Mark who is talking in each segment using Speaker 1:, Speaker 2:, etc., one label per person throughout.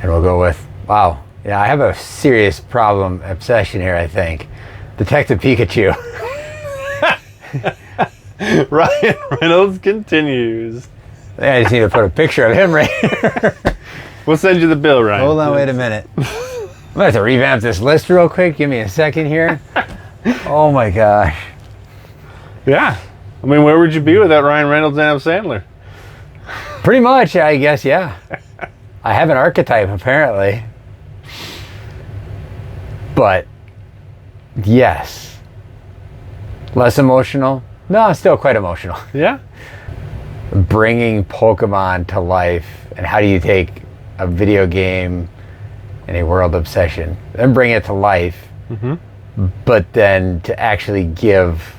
Speaker 1: And we'll go with, wow, yeah, I have a serious obsession here, I think. Detective Pikachu.
Speaker 2: Ryan Reynolds continues.
Speaker 1: I just need to put a picture of him right here.
Speaker 2: We'll send you the bill, Ryan.
Speaker 1: Hold on, wait a minute. I'm going to have to revamp this list real quick. Give me a second here. Oh my gosh.
Speaker 2: Yeah. I mean, where would you be without Ryan Reynolds and Adam Sandler?
Speaker 1: Pretty much, I guess, yeah. I have an archetype, apparently. But, yes. Less emotional? No, still quite emotional.
Speaker 2: Yeah.
Speaker 1: Bringing Pokemon to life, and how do you take a video game and a world obsession, then bring it to life, but then to actually give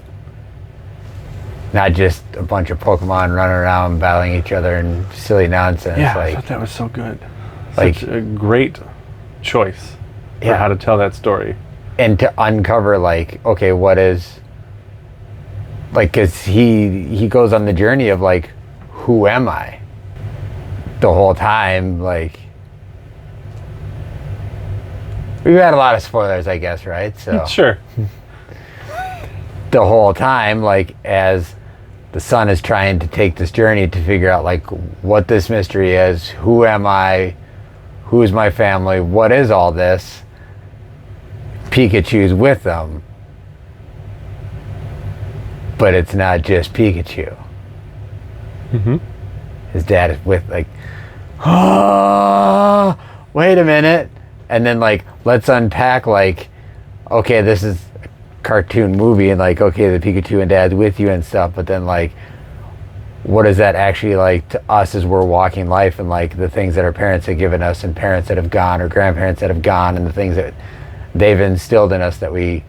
Speaker 1: not just a bunch of Pokemon running around battling each other and silly nonsense.
Speaker 2: Yeah,
Speaker 1: like,
Speaker 2: I thought that was so good.
Speaker 1: Like,
Speaker 2: Such a great choice for
Speaker 1: yeah,
Speaker 2: how to tell that story.
Speaker 1: And to uncover, like, okay, what is, like, because he goes on the journey of, like, who am I? The whole time, like, we've had a lot of spoilers, I guess, right? So
Speaker 2: Sure.
Speaker 1: the whole time, like, as the son is trying to take this journey to figure out, like, what this mystery is, who am I, who's my family, what is all this, Pikachu's with them. But it's not just Pikachu. His dad is with, like, oh, wait a minute. And then, like, let's unpack, like, okay, this is a cartoon movie, and, like, okay, the Pikachu and dad's with you and stuff, but then, like, what is that actually like to us as we're walking life, and, like, the things that our parents have given us, and parents that have gone, or grandparents that have gone, and the things that they've instilled in us that we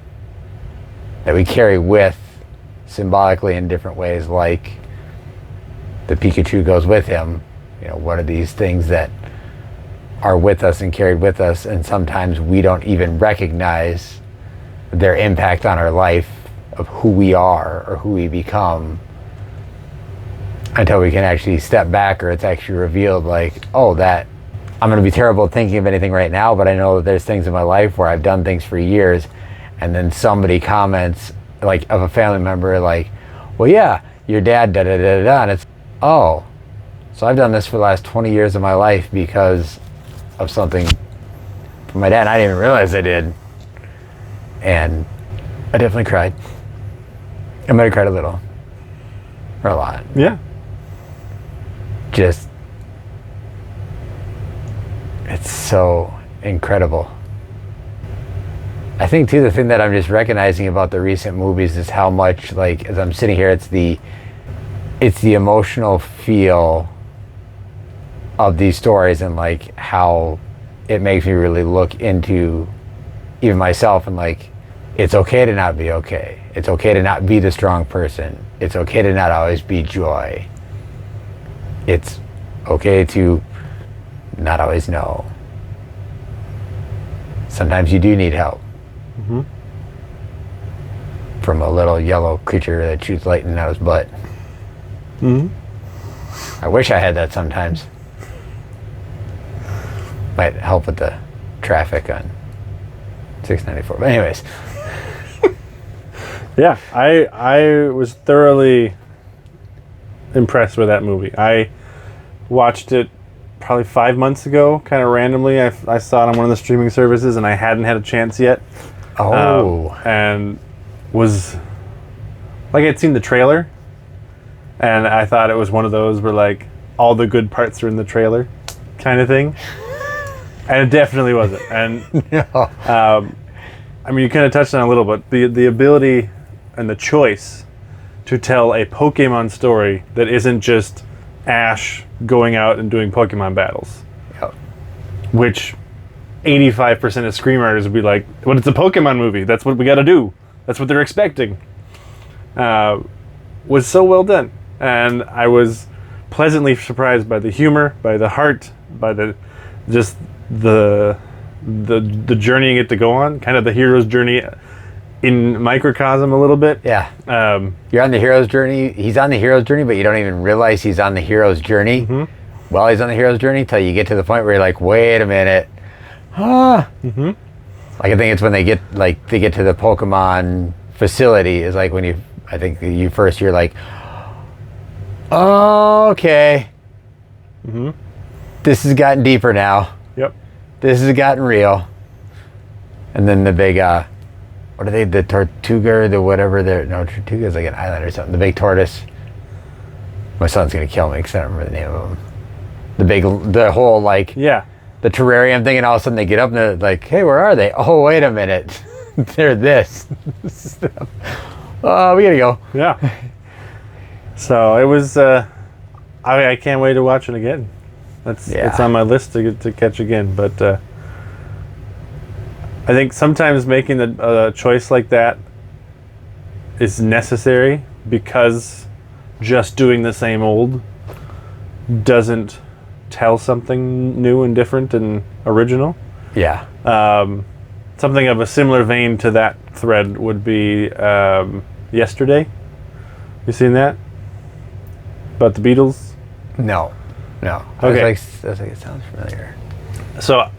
Speaker 1: carry with symbolically in different ways, like the Pikachu goes with him. You know, what are these things that are with us and carried with us, and sometimes we don't even recognize their impact on our life of who we are or who we become until we can actually step back, or it's actually revealed, like, oh, that I'm going to be terrible at thinking of anything right now, but I know that there's things in my life where I've done things for years, and then somebody comments, like, of a family member, like, well, yeah, your dad da da da da da, and it's, oh, so I've done this for the last 20 years of my life because of something from my dad, and I didn't even realize I did. And I definitely cried. I might have cried a little. Or a lot.
Speaker 2: Yeah.
Speaker 1: Just, it's so incredible. I think, too, the thing that I'm just recognizing about the recent movies is how much, like, as I'm sitting here, it's the emotional feel of these stories, and, like, how it makes me really look into even myself, and, like, it's okay to not be okay. It's okay to not be the strong person. It's okay to not always be joy. It's okay to not always know. Sometimes you do need help. From a little yellow creature that shoots lightning out his butt. I wish I had that sometimes. Might help with the traffic on 694. But anyways.
Speaker 2: Yeah, I was thoroughly impressed with that movie. I watched it probably 5 months ago, kind of randomly. I saw it on one of the streaming services, and I hadn't had a chance yet. And was, like, I'd seen the trailer, and I thought it was one of those where, like, all the good parts are in the trailer kind of thing. And it definitely wasn't. And I mean, you kind of touched on it a little bit. The ability and the choice to tell a Pokemon story that isn't just Ash going out and doing Pokemon battles.
Speaker 1: Yep.
Speaker 2: Which 85% of screenwriters would be like, well, it's a Pokemon movie. That's what we got to do. That's what they're expecting. Was so well done. And I was pleasantly surprised by the humor, by the heart, by the journey you get to go on, kind of the hero's journey in microcosm a little bit.
Speaker 1: Yeah. You're on the hero's journey. He's on the hero's journey, but you don't even realize he's on the hero's journey. while he's on the hero's journey till you get to the point where you're like, wait a minute. Like I think it's when they get to the Pokemon facility is like when I think you're like, oh, okay. This has gotten deeper now.
Speaker 2: Yep.
Speaker 1: This has gotten real. And then the big, what are they? The Tortuga, the whatever. No, Tortuga is like an island or something. The big tortoise. My son's gonna kill me because I don't remember the name of them. The whole like.
Speaker 2: Yeah.
Speaker 1: The terrarium thing, and all of a sudden they get up and they're like, "Hey, where are they? Oh, wait a minute, they're this." Oh, we gotta go.
Speaker 2: Yeah. So it was. I can't wait to watch it again. It's on my list to catch again. But I think sometimes making a choice like that is necessary because just doing the same old doesn't tell something new and different and original.
Speaker 1: Yeah.
Speaker 2: Something of a similar vein to that thread would be Yesterday. You seen that? About the Beatles?
Speaker 1: No.
Speaker 2: Okay.
Speaker 1: I was like, it sounds familiar.
Speaker 2: So,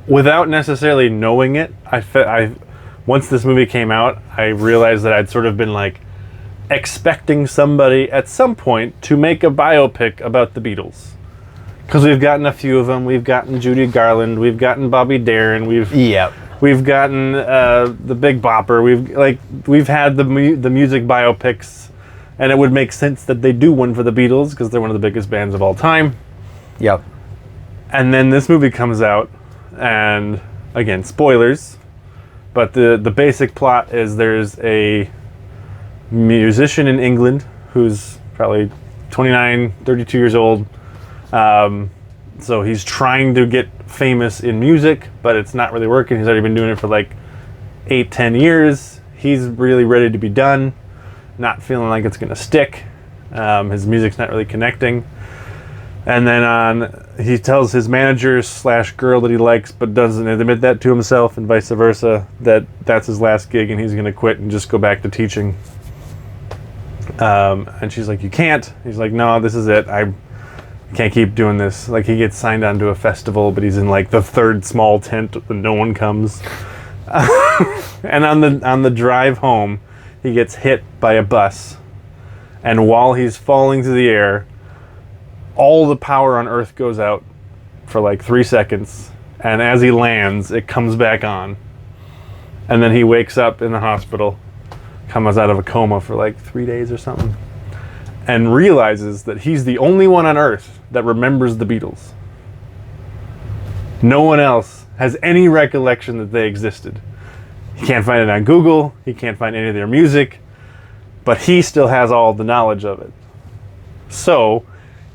Speaker 2: without necessarily knowing it, once this movie came out, I realized that I'd sort of been like expecting somebody at some point to make a biopic about the Beatles. Because we've gotten a few of them. We've gotten Judy Garland. We've gotten Bobby Darin. We've gotten the Big Bopper. We've had the music biopics, and it would make sense that they do one for the Beatles because they're one of the biggest bands of all time.
Speaker 1: Yep.
Speaker 2: And then this movie comes out, and again, spoilers, but the basic plot is there's a musician in England who's probably 29, 32 years old. So he's trying to get famous in music, but it's not really working. He's already been doing it for like 8-10 years. He's really ready to be done, not feeling like it's gonna stick. His music's not really connecting. And then he tells his manager / girl that he likes but doesn't admit that to himself, and vice versa, that that's his last gig and he's gonna quit and just go back to teaching. And she's like, you can't. He's like, no, this is it. I can't keep doing this. Like, he gets signed onto a festival, but he's in like the third small tent and no one comes. And on the drive home, he gets hit by a bus. And while he's falling through the air, all the power on Earth goes out for like 3 seconds. And as he lands, it comes back on. And then he wakes up in the hospital, comes out of a coma for like 3 days or something, and realizes that he's the only one on Earth that remembers the Beatles. No one else has any recollection that they existed. He can't find it on Google, he can't find any of their music, but he still has all the knowledge of it. So,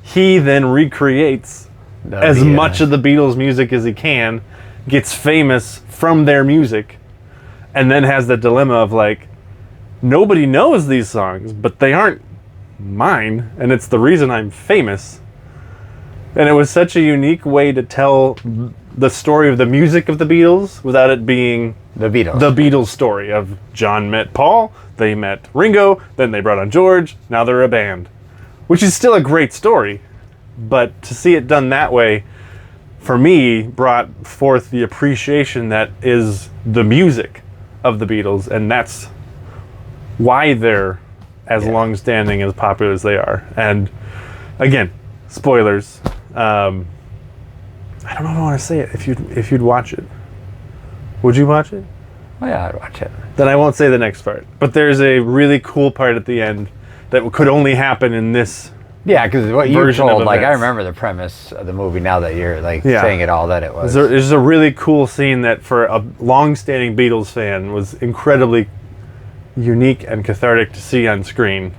Speaker 2: he then recreates as much of the Beatles music as he can, gets famous from their music, and then has the dilemma of like, nobody knows these songs, but they aren't mine, and it's the reason I'm famous. And it was such a unique way to tell the story of the music of the Beatles without it being
Speaker 1: the
Speaker 2: Beatles story of John met Paul, they met Ringo, then they brought on George, now they're a band. Which is still a great story, but to see it done that way, for me, brought forth the appreciation that is the music of the Beatles, and that's why they're as long-standing, as popular as they are. And again, spoilers. I don't know if I want to say it. If you'd watch it, would you watch it?
Speaker 1: Oh yeah, I'd watch it.
Speaker 2: Then I won't say the next part. But there's a really cool part at the end that could only happen in this.
Speaker 1: Yeah, because what you
Speaker 2: version
Speaker 1: told,
Speaker 2: of
Speaker 1: like, I
Speaker 2: events.
Speaker 1: remember the premise of the movie now that you're like saying it all that it was.
Speaker 2: There's a really cool scene that for a long-standing Beatles fan was incredibly unique and cathartic to see on screen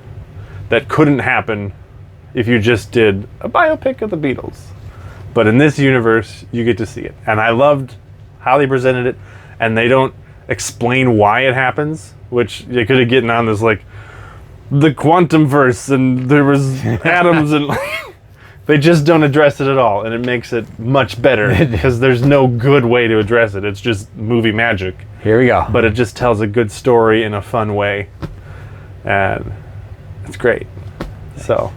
Speaker 2: that couldn't happen if you just did a biopic of the Beatles. But in this universe, you get to see it. And I loved how they presented it, and they don't explain why it happens, which they could have gotten on this like the quantum verse and there was atoms and they just don't address it at all, and it makes it much better because there's no good way to address it. It's just movie magic.
Speaker 1: Here we go.
Speaker 2: But it just tells a good story in a fun way, and it's great. So